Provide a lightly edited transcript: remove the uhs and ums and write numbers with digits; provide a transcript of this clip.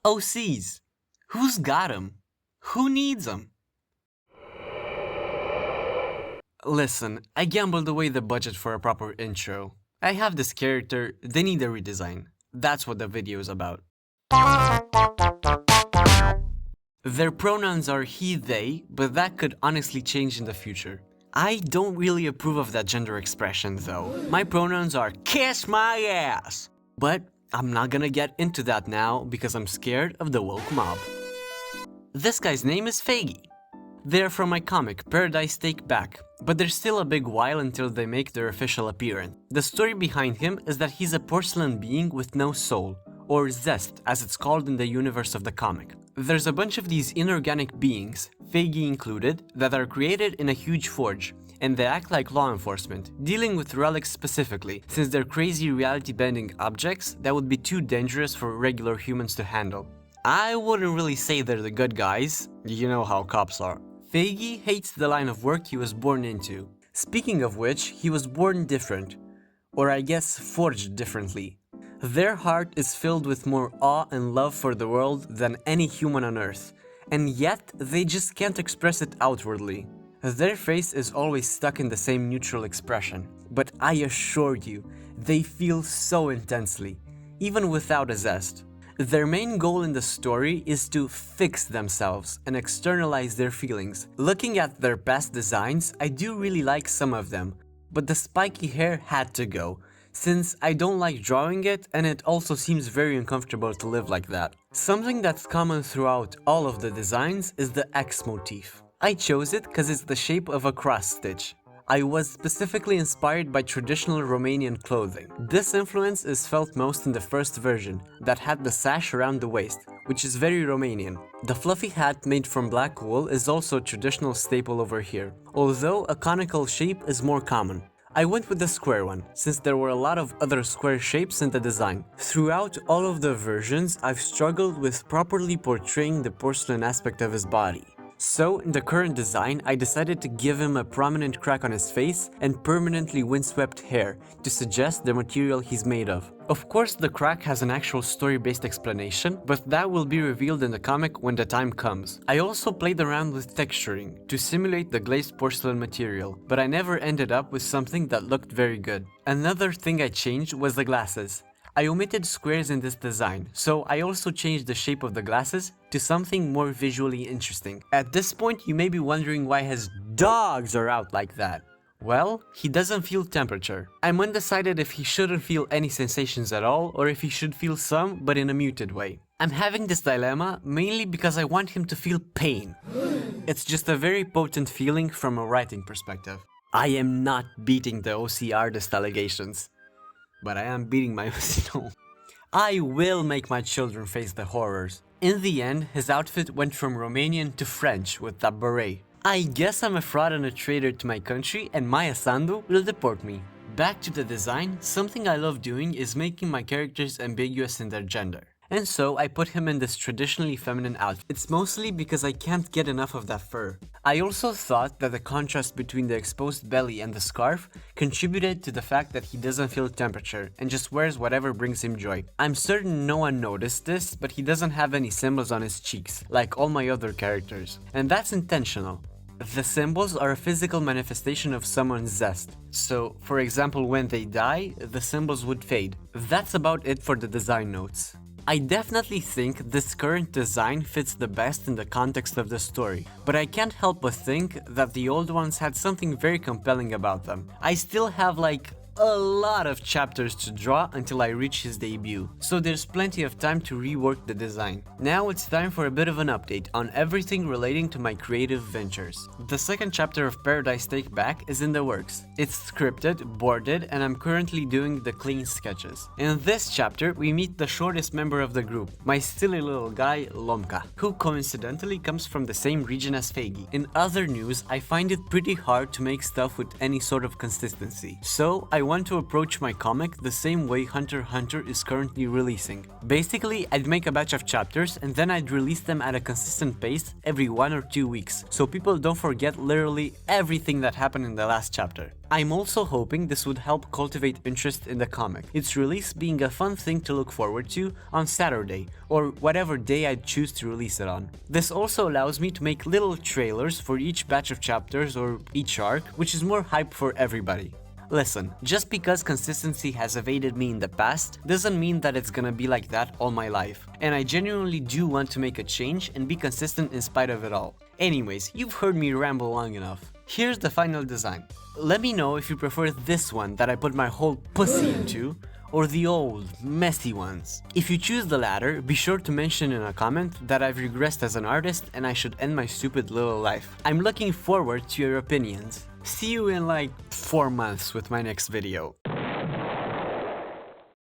OCs. Who's got 'em? Who needs 'em? Listen, I gambled away the budget for a proper intro. I have this character, they need a redesign. That's what the video is about. Their pronouns are he, they, but that could honestly change in the future. I don't really approve of that gender expression though. My pronouns are kiss my ass! But I'm not gonna get into that now because I'm scared of the woke mob. This guy's name is Faggy. They're from my comic Paradise Take Back, but there's still a big while until they make their official appearance. The story behind him is that he's a porcelain being with no soul, or zest as it's called in the universe of the comic. There's a bunch of these inorganic beings, Faggy included, that are created in a huge forge, and they act like law enforcement, dealing with relics specifically, since they're crazy reality-bending objects that would be too dangerous for regular humans to handle. I wouldn't really say they're the good guys, you know how cops are. Faggy hates the line of work he was born into. Speaking of which, he was born different, or I guess forged differently. Their heart is filled with more awe and love for the world than any human on earth, and yet they just can't express it outwardly. Their face is always stuck in the same neutral expression, but I assure you, they feel so intensely, even without a zest. Their main goal in the story is to fix themselves and externalize their feelings. Looking at their past designs, I do really like some of them, but the spiky hair had to go, since I don't like drawing it and it also seems very uncomfortable to live like that. Something that's common throughout all of the designs is the X motif. I chose it because it's the shape of a cross stitch. I was specifically inspired by traditional Romanian clothing. This influence is felt most in the first version, that had the sash around the waist, which is very Romanian. The fluffy hat made from black wool is also a traditional staple over here, although a conical shape is more common. I went with the square one, since there were a lot of other square shapes in the design. Throughout all of the versions, I've struggled with properly portraying the porcelain aspect of his body. So, in the current design, I decided to give him a prominent crack on his face and permanently windswept hair to suggest the material he's made of. Of course, the crack has an actual story-based explanation, but that will be revealed in the comic when the time comes. I also played around with texturing to simulate the glazed porcelain material, but I never ended up with something that looked very good. Another thing I changed was the glasses. I omitted squares in this design, so I also changed the shape of the glasses to something more visually interesting. At this point, you may be wondering why his dogs are out like that. Well, he doesn't feel temperature. I'm undecided if he shouldn't feel any sensations at all, or if he should feel some, but in a muted way. I'm having this dilemma mainly because I want him to feel pain. It's just a very potent feeling from a writing perspective. I am not beating the OC artist allegations, but I am beating my no. I will make my children face the horrors. In the end, his outfit went from Romanian to French with that beret. I guess I'm a fraud and a traitor to my country, and Maya Sandu will deport me. Back to the design, something I love doing is making my characters ambiguous in their gender. And so I put him in this traditionally feminine outfit. It's mostly because I can't get enough of that fur. I also thought that the contrast between the exposed belly and the scarf contributed to the fact that he doesn't feel temperature and just wears whatever brings him joy. I'm certain no one noticed this, but he doesn't have any symbols on his cheeks, like all my other characters. And that's intentional. The symbols are a physical manifestation of someone's zest. So, for example, when they die, the symbols would fade. That's about it for the design notes. I definitely think this current design fits the best in the context of the story, but I can't help but think that the old ones had something very compelling about them. I still have like a lot of chapters to draw until I reach his debut, so there's plenty of time to rework the design. Now it's time for a bit of an update on everything relating to my creative ventures. The second chapter of Paradise Take Back is in the works. It's scripted, boarded, and I'm currently doing the clean sketches. In this chapter, we meet the shortest member of the group, my silly little guy, Lomka, who coincidentally comes from the same region as Faggy. In other news, I find it pretty hard to make stuff with any sort of consistency, so I want to approach my comic the same way Hunter x Hunter is currently releasing. Basically, I'd make a batch of chapters and then I'd release them at a consistent pace every 1 or 2 weeks, so people don't forget literally everything that happened in the last chapter. I'm also hoping this would help cultivate interest in the comic, its release being a fun thing to look forward to on Saturday, or whatever day I'd choose to release it on. This also allows me to make little trailers for each batch of chapters or each arc, which is more hype for everybody. Listen, just because consistency has evaded me in the past, doesn't mean that it's gonna be like that all my life. And I genuinely do want to make a change and be consistent in spite of it all. Anyways, you've heard me ramble long enough. Here's the final design. Let me know if you prefer this one that I put my whole pussy into, or the old, messy ones. If you choose the latter, be sure to mention in a comment that I've regressed as an artist and I should end my stupid little life. I'm looking forward to your opinions. See you in like 4 months with my next video.